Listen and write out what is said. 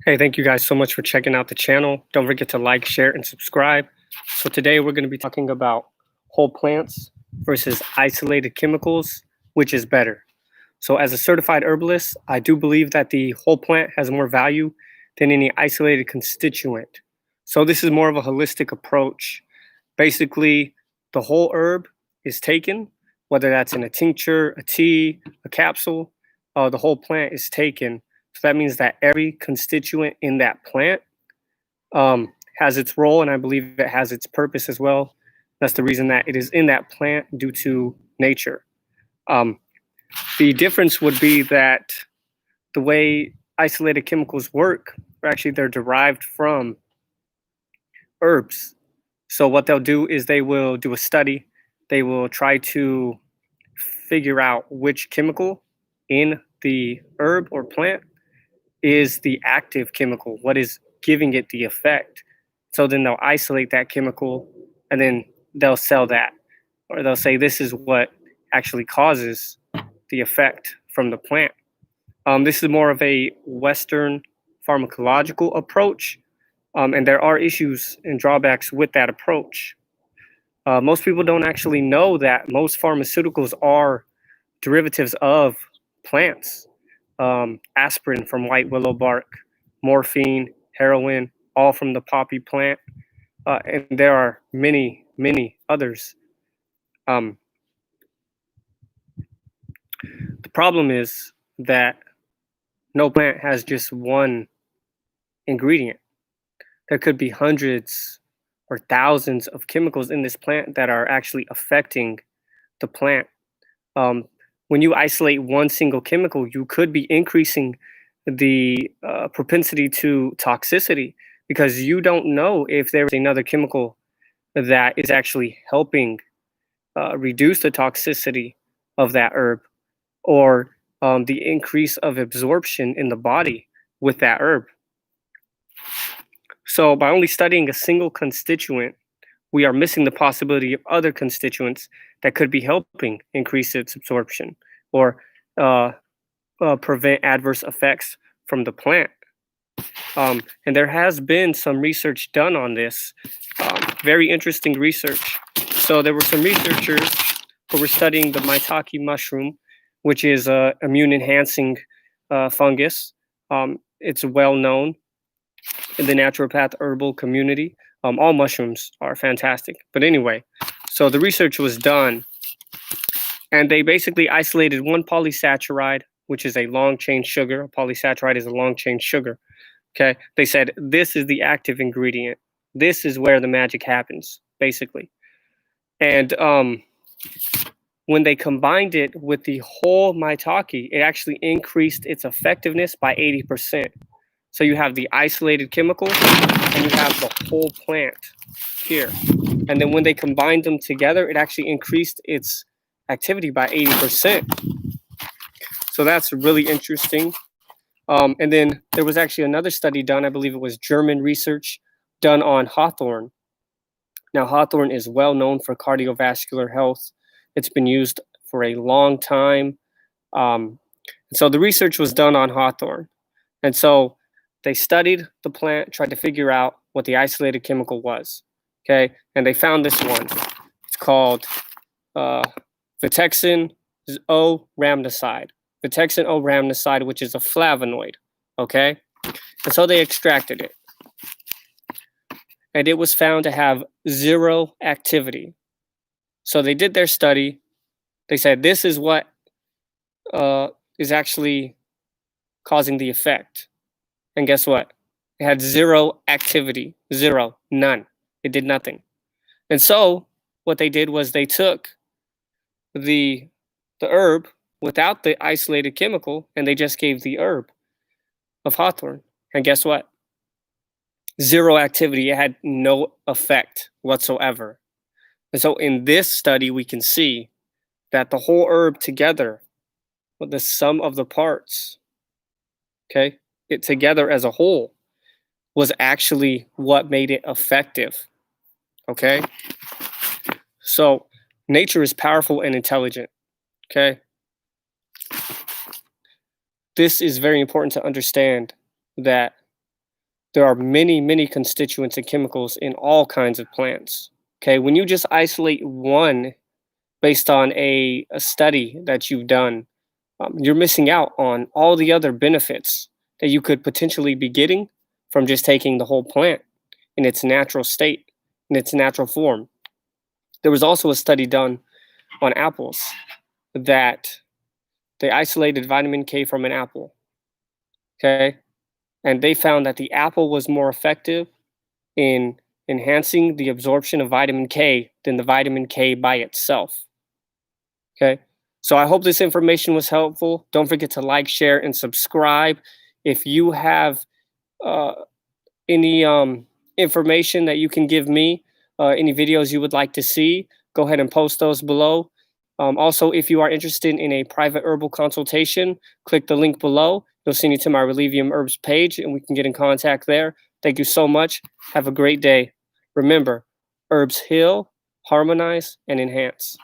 Hey, thank you guys so much for checking out the channel. Don't forget to like, share, and subscribe. So today we're going to be talking about whole plants versus isolated chemicals, which is better. So as a certified herbalist, I do believe that the whole plant has more value than any isolated constituent. So this is more of a holistic approach. Basically, the whole herb is taken, whether that's in a tincture, a tea, a capsule, the whole plant is taken. So that means that every constituent in that plant has its role, and I believe it has its purpose as well. That's the reason that it is in that plant due to nature. Um, the difference would be that the way isolated chemicals work, or actually they're derived from herbs. So what they'll do is they will do a study. They will try to figure out which chemical in the herb or plant is the active chemical, what is giving it the effect. So then they'll isolate that chemical and then they'll sell that. Or they'll say this is what actually causes the effect from the plant. This is more of a Western pharmacological approach, and there are issues and drawbacks with that approach. Most people don't actually know that most pharmaceuticals are derivatives of plants. Aspirin from white willow bark, morphine, heroin, all from the poppy plant, and there are many, many others. Um, the problem is that no plant has just one ingredient. There could be hundreds or thousands of chemicals in this plant that are actually affecting the plant. Um, when you isolate one single chemical, you could be increasing the propensity to toxicity because you don't know if there's another chemical that is actually helping reduce the toxicity of that herb or the increase of absorption in the body with that herb. So, by only studying a single constituent, we are missing the possibility of other constituents that could be helping increase its absorption or uh, prevent adverse effects from the plant. And there has been some research done on this, very interesting research. So there were some researchers who were studying the maitake mushroom, which is a immune enhancing fungus. It's well known in the naturopath herbal community. All mushrooms are fantastic. But anyway, so the research was done and they basically isolated one polysaccharide, which is a long chain sugar. A polysaccharide is a long chain sugar. Okay. They said this is the active ingredient. This is where the magic happens, basically. And when they combined it with the whole maitake, it actually increased its effectiveness by 80%. So you have the isolated chemical and you have the whole plant here. And then when they combined them together, it actually increased its activity by 80%. So that's really interesting. And then there was actually another study done, I believe it was German research done on hawthorn. Now, hawthorn is well known for cardiovascular health. It's been used for a long time. So the research was done on hawthorn. And so they studied the plant, tried to figure out what the isolated chemical was. Okay. And they found this one. It's called Vitexin O-rhamnoside. Vitexin O-rhamnoside, which is a flavonoid. Okay. And so they extracted it. And it was found to have zero activity. So they did their study. They said this is what is actually causing the effect. And guess what? It had zero activity, zero, none. It did nothing. And so what they did was they took the herb without the isolated chemical and they just gave the herb of hawthorn. And guess what? Zero activity. It had no effect whatsoever. And so in this study, we can see that the whole herb together, with the sum of the parts, okay, it together as a whole was actually what made it effective. Okay. So nature is powerful and intelligent. Okay. This is very important to understand that there are many, many constituents and chemicals in all kinds of plants. Okay, when you just isolate one based on a study that you've done, you're missing out on all the other benefits that you could potentially be getting from just taking the whole plant in its natural state, in its natural form. There was also a study done on apples that they isolated vitamin K from an apple. Okay, and they found that the apple was more effective in enhancing the absorption of vitamin K than the vitamin K by itself. Okay. So I hope this information was helpful. Don't forget to like, share, and subscribe. If you have uh, any information that you can give me, any videos you would like to see, go ahead and post those below. Also, if you are interested in a private herbal consultation, click the link below. You'll send you to my Relivium Herbs page and we can get in contact there. Thank you so much. Have a great day. Remember, herbs heal, harmonize, and enhance.